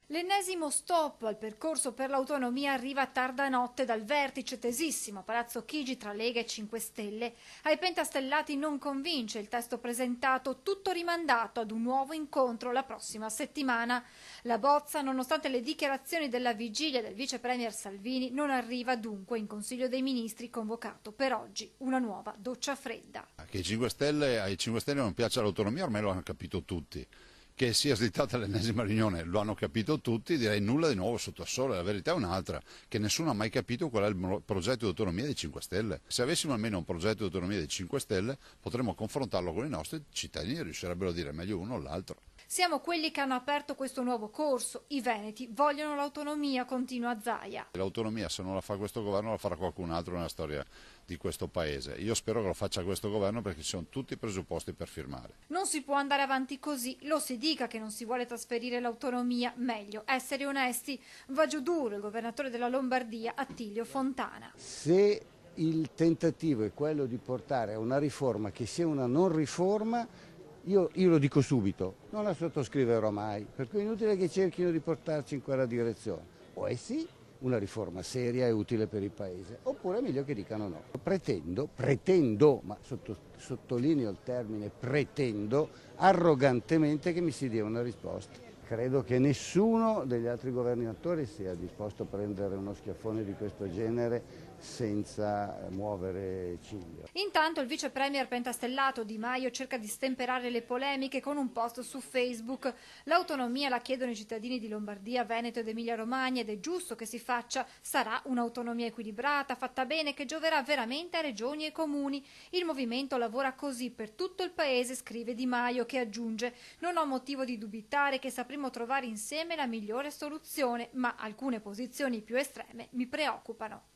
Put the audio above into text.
L'ennesimo stop al percorso per l'autonomia arriva a tarda notte dal vertice tesissimo a Palazzo Chigi tra Lega e 5 Stelle. Ai pentastellati non convince il testo presentato, tutto rimandato ad un nuovo incontro la prossima settimana. La bozza, nonostante le dichiarazioni della vigilia del vice premier Salvini, non arriva dunque in Consiglio dei Ministri convocato per oggi. Una nuova doccia fredda. Che ai 5 Stelle non piace l'autonomia ormai lo hanno capito tutti. Che sia slittata l'ennesima riunione lo hanno capito tutti, direi nulla di nuovo sotto il sole, la verità è un'altra, che nessuno ha mai capito qual è il progetto di autonomia dei 5 Stelle. Se avessimo almeno un progetto di autonomia dei 5 Stelle potremmo confrontarlo con i nostri cittadini e riuscirebbero a dire meglio uno o l'altro. Siamo quelli che hanno aperto questo nuovo corso, i veneti vogliono l'autonomia, continua Zaia. L'autonomia se non la fa questo governo la farà qualcun altro nella storia di questo paese. Io spero che lo faccia questo governo perché ci sono tutti i presupposti per firmare. Non si può andare avanti così, lo si dica che non si vuole trasferire l'autonomia, meglio essere onesti. Va giù duro il governatore della Lombardia, Attilio Fontana. Se il tentativo è quello di portare a una riforma che sia una non riforma, io lo dico subito, non la sottoscriverò mai, per cui è inutile che cerchino di portarci in quella direzione. O è sì una riforma seria e utile per il Paese, oppure è meglio che dicano no. Pretendo, ma sottolineo il termine pretendo, arrogantemente che mi si dia una risposta. Credo che nessuno degli altri governatori sia disposto a prendere uno schiaffone di questo genere senza muovere ciglio. Intanto il vice premier pentastellato Di Maio cerca di stemperare le polemiche con un post su Facebook. L'autonomia la chiedono i cittadini di Lombardia, Veneto ed Emilia Romagna ed è giusto che si faccia. Sarà un'autonomia equilibrata, fatta bene, che gioverà veramente a regioni e comuni. Il movimento lavora così per tutto il paese, scrive Di Maio, che aggiunge: non ho motivo di dubitare che sapremo trovare insieme la migliore soluzione, ma alcune posizioni più estreme mi preoccupano.